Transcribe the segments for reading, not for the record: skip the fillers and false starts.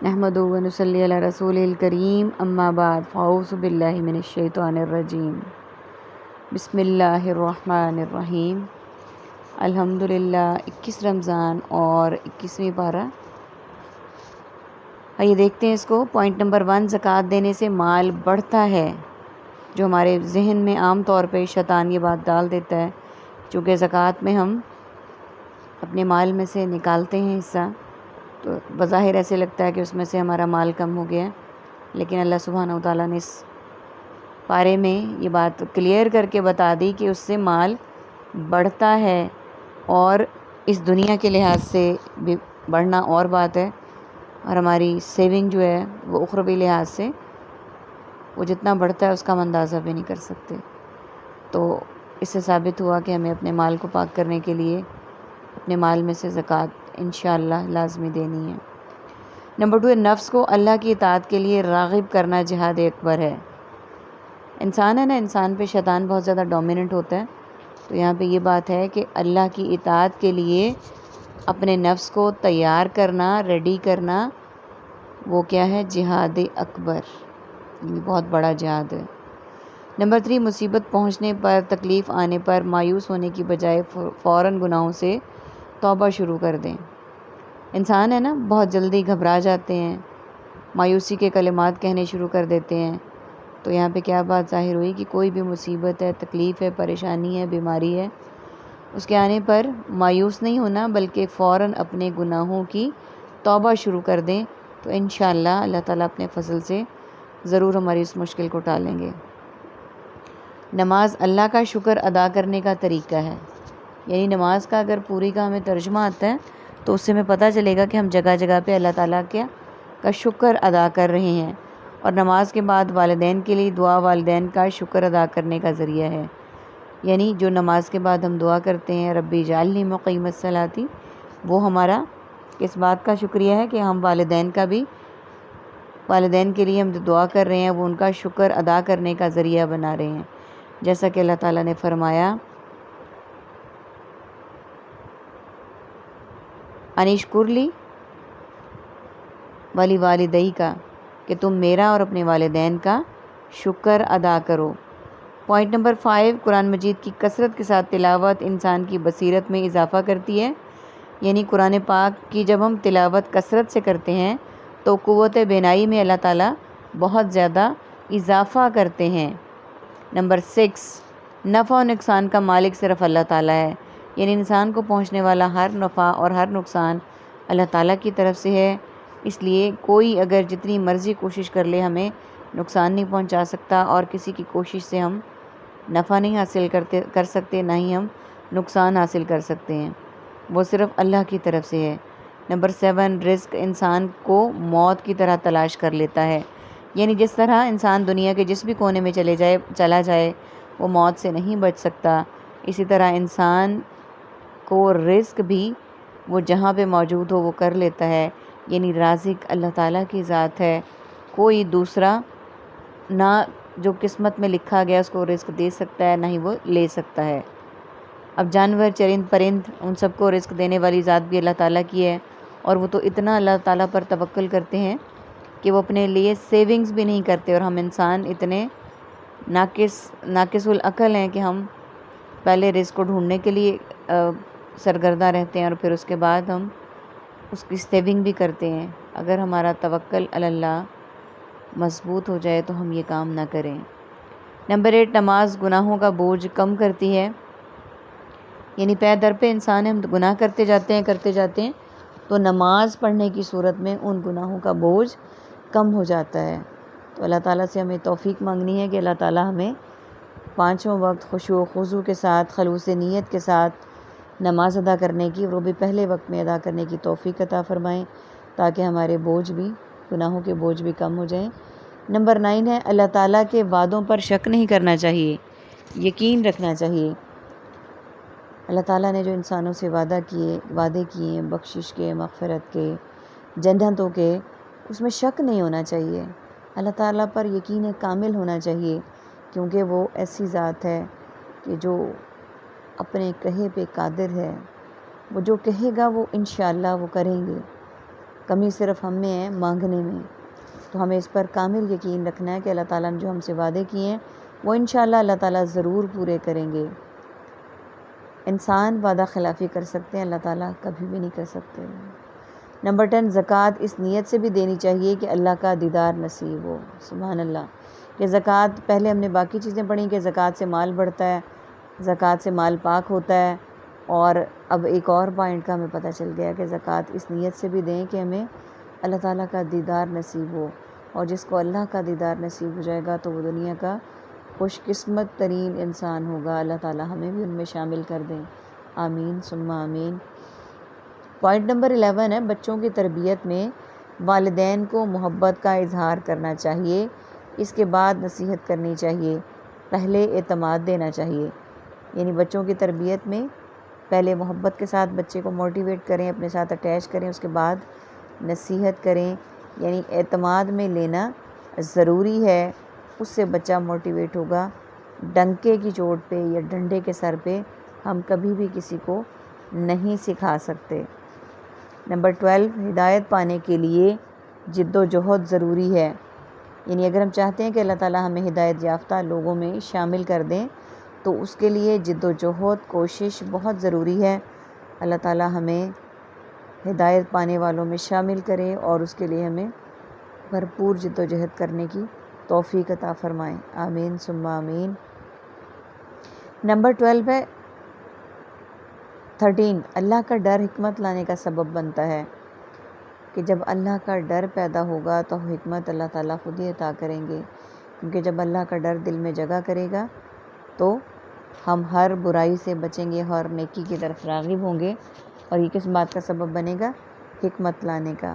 نحمدہ و نصلی علی رسولہ الکریم، اما بعد فاعوذ باللہ من الشیطان الرجیم، بسم اللہ الرحمن الرحیم۔ الحمدللہ 21 رمضان اور 21ویں پارہ۔ آئیے دیکھتے ہیں اس کو۔ پوائنٹ نمبر 1، زکوٰۃ دینے سے مال بڑھتا ہے، جو ہمارے ذہن میں عام طور پہ شیطان یہ بات ڈال دیتا ہے، چونکہ زکوٰۃ میں ہم اپنے مال میں سے نکالتے ہیں حصہ، تو بظاہر ایسے لگتا ہے کہ اس میں سے ہمارا مال کم ہو گیا ہے، لیکن اللہ سبحانہ و تعالیٰ نے اس پارے میں یہ بات کلیئر کر کے بتا دی کہ اس سے مال بڑھتا ہے، اور اس دنیا کے لحاظ سے بھی بڑھنا اور بات ہے، اور ہماری سیونگ جو ہے وہ اخروی لحاظ سے وہ جتنا بڑھتا ہے اس کا ہم اندازہ بھی نہیں کر سکتے۔ تو اس سے ثابت ہوا کہ ہمیں اپنے مال کو پاک کرنے کے لیے اپنے مال میں سے زکوٰۃ انشاءاللہ لازمی دینی ہے۔ نمبر 2، نفس کو اللہ کی اطاعت کے لیے راغب کرنا جہاد اکبر ہے۔ انسان ہے نا، انسان پہ شیطان بہت زیادہ ڈومیننٹ ہوتا ہے، تو یہاں پہ یہ بات ہے کہ اللہ کی اطاعت کے لیے اپنے نفس کو تیار کرنا، ریڈی کرنا، وہ کیا ہے؟ جہاد اکبر، یہ بہت بڑا جہاد ہے۔ نمبر 3، مصیبت پہنچنے پر، تکلیف آنے پر مایوس ہونے کی بجائے فوراً گناہوں سے توبہ شروع کر دیں۔ انسان ہے نا، بہت جلدی گھبرا جاتے ہیں، مایوسی کے کلمات کہنے شروع کر دیتے ہیں۔ تو یہاں پہ کیا بات ظاہر ہوئی کہ کوئی بھی مصیبت ہے، تکلیف ہے، پریشانی ہے، بیماری ہے، اس کے آنے پر مایوس نہیں ہونا، بلکہ فوراً اپنے گناہوں کی توبہ شروع کر دیں، تو انشاءاللہ اللہ تعالیٰ اپنے فضل سے ضرور ہماری اس مشکل کو ٹالیں گے۔ نماز اللہ کا شکر ادا کرنے کا طریقہ ہے، یعنی نماز کا اگر پوری کا ہمیں ترجمہ آتا ہے تو اس سے ہمیں پتہ چلے گا کہ ہم جگہ جگہ پہ اللہ تعالیٰ کا شکر ادا کر رہے ہیں، اور نماز کے بعد والدین کے لیے دعا والدین کا شکر ادا کرنے کا ذریعہ ہے۔ یعنی جو نماز کے بعد ہم دعا کرتے ہیں ربی اجعلنی مقیم الصلاۃ، وہ ہمارا اس بات کا شکریہ ہے کہ ہم والدین کے لیے ہم جو دعا کر رہے ہیں وہ ان کا شکر ادا کرنے کا ذریعہ بنا رہے ہیں، جیسا کہ اللہ تعالیٰ نے فرمایا انشکر لی ولی والدئی کا، کہ تم میرا اور اپنے والدین کا شکر ادا کرو۔ پوائنٹ نمبر 5، قرآن مجید کی کثرت کے ساتھ تلاوت انسان کی بصیرت میں اضافہ کرتی ہے، یعنی قرآن پاک کی جب ہم تلاوت کثرت سے کرتے ہیں تو قوت بینائی میں اللہ تعالیٰ بہت زیادہ اضافہ کرتے ہیں۔ نمبر 6، نفع و نقصان کا مالک صرف اللہ تعالیٰ ہے، یعنی انسان کو پہنچنے والا ہر نفع اور ہر نقصان اللہ تعالیٰ کی طرف سے ہے، اس لیے کوئی اگر جتنی مرضی کوشش کر لے ہمیں نقصان نہیں پہنچا سکتا، اور کسی کی کوشش سے ہم نفع نہیں حاصل کر سکتے، نہ ہی ہم نقصان حاصل کر سکتے ہیں، وہ صرف اللہ کی طرف سے ہے۔ نمبر 7، رزق انسان کو موت کی طرح تلاش کر لیتا ہے، یعنی جس طرح انسان دنیا کے جس بھی کونے میں چلا جائے وہ موت سے نہیں بچ سکتا، اسی طرح انسان کو رزق بھی وہ جہاں پہ موجود ہو وہ کر لیتا ہے، یعنی رازق اللہ تعالیٰ کی ذات ہے، کوئی دوسرا نہ جو قسمت میں لکھا گیا اس کو رزق دے سکتا ہے، نہ ہی وہ لے سکتا ہے۔ اب جانور، چرند پرند، ان سب کو رزق دینے والی ذات بھی اللہ تعالیٰ کی ہے، اور وہ تو اتنا اللہ تعالیٰ پر توکل کرتے ہیں کہ وہ اپنے لیے سیونگز بھی نہیں کرتے، اور ہم انسان اتنے ناقص العقل ہیں کہ ہم پہلے رزق کو ڈھونڈنے کے لیے سرگردہ رہتے ہیں، اور پھر اس کے بعد ہم اس کی سیونگ بھی کرتے ہیں۔ اگر ہمارا توکل علی اللہ مضبوط ہو جائے تو ہم یہ کام نہ کریں۔ نمبر 8، نماز گناہوں کا بوجھ کم کرتی ہے، یعنی پے در پہ انسان ہم گناہ کرتے جاتے ہیں تو نماز پڑھنے کی صورت میں ان گناہوں کا بوجھ کم ہو جاتا ہے۔ تو اللہ تعالیٰ سے ہمیں توفیق مانگنی ہے کہ اللہ تعالیٰ ہمیں 5 وقت خشوع و خضوع کے ساتھ، خلوص نیت کے ساتھ نماز ادا کرنے کی، وہ بھی پہلے وقت میں ادا کرنے کی توفیق عطا فرمائیں، تاکہ ہمارے گناہوں کے بوجھ بھی کم ہو جائیں۔ نمبر 9 ہے، اللہ تعالیٰ کے وعدوں پر شک نہیں کرنا چاہیے، یقین رکھنا چاہیے۔ اللہ تعالیٰ نے جو انسانوں سے وعدے کیے بخشش کے، مغفرت کے، جنتوں کے، اس میں شک نہیں ہونا چاہیے، اللہ تعالیٰ پر یقین کامل ہونا چاہیے، کیونکہ وہ ایسی ذات ہے کہ جو اپنے کہے پہ قادر ہے، وہ جو کہے گا وہ انشاءاللہ وہ کریں گے، کمی صرف ہم میں ہے مانگنے میں. تو ہمیں اس پر کامل یقین رکھنا ہے کہ اللہ تعالیٰ نے جو ہم سے وعدے کیے ہیں وہ انشاءاللہ اللہ تعالیٰ ضرور پورے کریں گے. انسان وعدہ خلافی کر سکتے ہیں، اللہ تعالیٰ کبھی بھی نہیں کر سکتے. نمبر 10، زکوٰۃ اس نیت سے بھی دینی چاہیے کہ اللہ کا دیدار نصیب ہو. سبحان اللہ. کہ زکوٰۃ، پہلے ہم نے باقی چیزیں پڑھیں کہ زکوٰۃ سے مال بڑھتا ہے، زکوٰۃ سے مال پاک ہوتا ہے، اور اب ایک اور پوائنٹ کا ہمیں پتہ چل گیا کہ زکوٰۃ اس نیت سے بھی دیں کہ ہمیں اللہ تعالیٰ کا دیدار نصیب ہو. اور جس کو اللہ کا دیدار نصیب ہو جائے گا تو وہ دنیا کا خوش قسمت ترین انسان ہوگا. اللہ تعالیٰ ہمیں بھی ان میں شامل کر دیں. آمین ثم آمین. پوائنٹ نمبر 11 ہے، بچوں کی تربیت میں والدین کو محبت کا اظہار کرنا چاہیے، اس کے بعد نصیحت کرنی چاہیے، پہلے اعتماد دینا چاہیے. یعنی بچوں کی تربیت میں پہلے محبت کے ساتھ بچے کو موٹیویٹ کریں، اپنے ساتھ اٹیچ کریں، اس کے بعد نصیحت کریں. یعنی اعتماد میں لینا ضروری ہے، اس سے بچہ موٹیویٹ ہوگا. ڈنکے کی چوٹ پہ یا ڈنڈے کے سر پہ ہم کبھی بھی کسی کو نہیں سکھا سکتے. نمبر 12، ہدایت پانے کے لیے جد و جہد ضروری ہے. یعنی اگر ہم چاہتے ہیں کہ اللہ تعالیٰ ہمیں ہدایت یافتہ لوگوں میں شامل کر دیں تو اس کے لیے جد و جہد، کوشش بہت ضروری ہے. اللہ تعالیٰ ہمیں ہدایت پانے والوں میں شامل کرے اور اس کے لیے ہمیں بھرپور جد و جہد کرنے کی توفیق عطا فرمائیں. آمین ثم آمین. نمبر 13، اللہ کا ڈر حکمت لانے کا سبب بنتا ہے. کہ جب اللہ کا ڈر پیدا ہوگا تو حکمت اللہ تعالیٰ خود ہی عطا کریں گے. کیونکہ جب اللہ کا ڈر دل میں جگہ کرے گا تو ہم ہر برائی سے بچیں گے، ہر نیکی کی طرف راغب ہوں گے، اور یہ کس بات کا سبب بنے گا؟ حکمت لانے کا.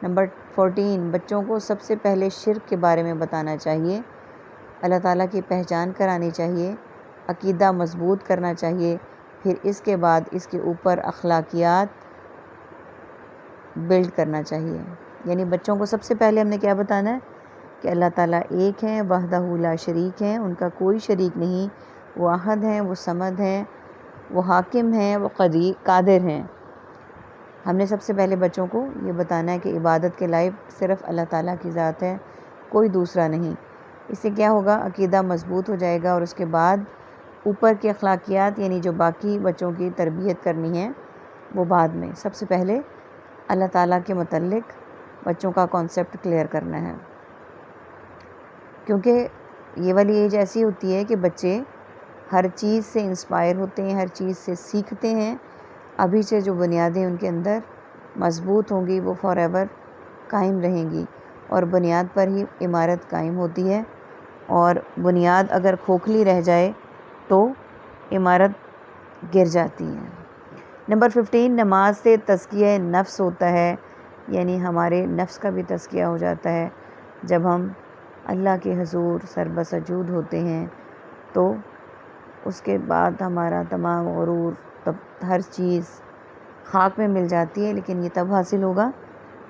نمبر 14، بچوں کو سب سے پہلے شرک کے بارے میں بتانا چاہیے، اللہ تعالیٰ کی پہچان کرانی چاہیے، عقیدہ مضبوط کرنا چاہیے، پھر اس کے بعد اس کے اوپر اخلاقیات بلڈ کرنا چاہیے. یعنی بچوں کو سب سے پہلے ہم نے کیا بتانا ہے؟ کہ اللہ تعالیٰ ایک ہیں، وحدہ لا شریک ہیں، ان کا کوئی شریک نہیں، وہ احد ہیں، وہ صمد ہیں، وہ حاکم ہیں، وہ قادر ہیں. ہم نے سب سے پہلے بچوں کو یہ بتانا ہے کہ عبادت کے لائق صرف اللہ تعالیٰ کی ذات ہے، کوئی دوسرا نہیں. اس سے کیا ہوگا؟ عقیدہ مضبوط ہو جائے گا، اور اس کے بعد اوپر کی اخلاقیات یعنی جو باقی بچوں کی تربیت کرنی ہے وہ بعد میں. سب سے پہلے اللہ تعالیٰ کے متعلق بچوں کا کانسیپٹ کلیئر کرنا ہے. کیونکہ یہ والی ایج ایسی ہوتی ہے کہ بچے ہر چیز سے انسپائر ہوتے ہیں، ہر چیز سے سیکھتے ہیں. ابھی سے جو بنیادیں ان کے اندر مضبوط ہوں گی وہ فار ایور قائم رہیں گی، اور بنیاد پر ہی عمارت قائم ہوتی ہے. اور بنیاد اگر کھوکھلی رہ جائے تو عمارت گر جاتی ہے. نمبر 15، نماز سے تزکیہ نفس ہوتا ہے. یعنی ہمارے نفس کا بھی تزکیہ ہو جاتا ہے. جب ہم اللہ کے حضور سر بسجود ہوتے ہیں تو اس کے بعد ہمارا تمام غرور، ہر چیز خاک میں مل جاتی ہے. لیکن یہ تب حاصل ہوگا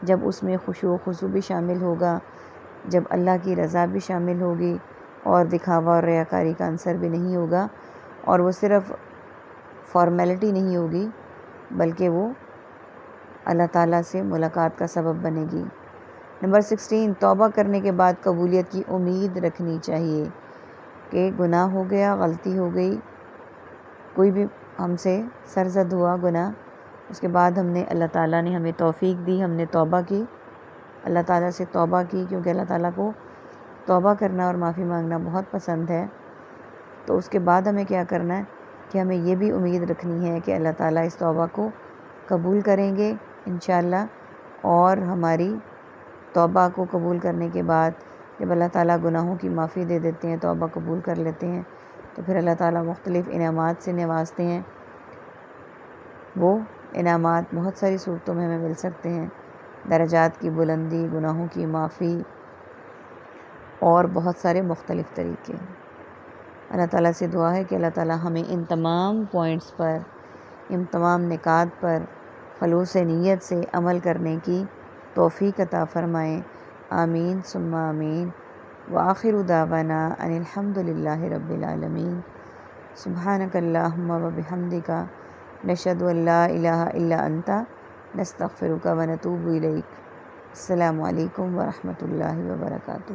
جب اس میں خشوع و خضوع بھی شامل ہوگا، جب اللہ کی رضا بھی شامل ہوگی، اور دکھاوا اور ریاکاری کا عنصر بھی نہیں ہوگا، اور وہ صرف فارمیلٹی نہیں ہوگی بلکہ وہ اللہ تعالیٰ سے ملاقات کا سبب بنے گی. نمبر 16، توبہ کرنے کے بعد قبولیت کی امید رکھنی چاہیے. کہ گناہ ہو گیا، غلطی ہو گئی، کوئی بھی ہم سے سرزد ہوا گناہ، اس کے بعد ہم نے اللہ تعالیٰ نے ہمیں توفیق دی، ہم نے توبہ کی، اللہ تعالیٰ سے توبہ کی، کیونکہ اللہ تعالیٰ کو توبہ کرنا اور معافی مانگنا بہت پسند ہے. تو اس کے بعد ہمیں کیا کرنا ہے کہ ہمیں یہ بھی امید رکھنی ہے کہ اللہ تعالیٰ اس توبہ کو قبول کریں گے انشاءاللہ. اور ہماری توبہ کو قبول کرنے کے بعد جب اللہ تعالیٰ گناہوں کی معافی دے دیتے ہیں، توبہ قبول کر لیتے ہیں، تو پھر اللہ تعالیٰ مختلف انعامات سے نوازتے ہیں. وہ انعامات بہت ساری صورتوں میں ہمیں مل سکتے ہیں، درجات کی بلندی، گناہوں کی معافی، اور بہت سارے مختلف طریقے. اللہ تعالیٰ سے دعا ہے کہ اللہ تعالیٰ ہمیں ان تمام پوائنٹس پر، ان تمام نکات پر خلوص نیت سے عمل کرنے کی توفیق عطا فرمائیں. آمین ثم آمین. وآخر دعوانا ان الحمد للہ رب العالمین. سبحانک اللہم وبحمدک، نشہد ان لا الہ الا انت، نستغفرک ونتوب الیک. السلام علیکم ورحمۃ اللہ وبرکاتہ.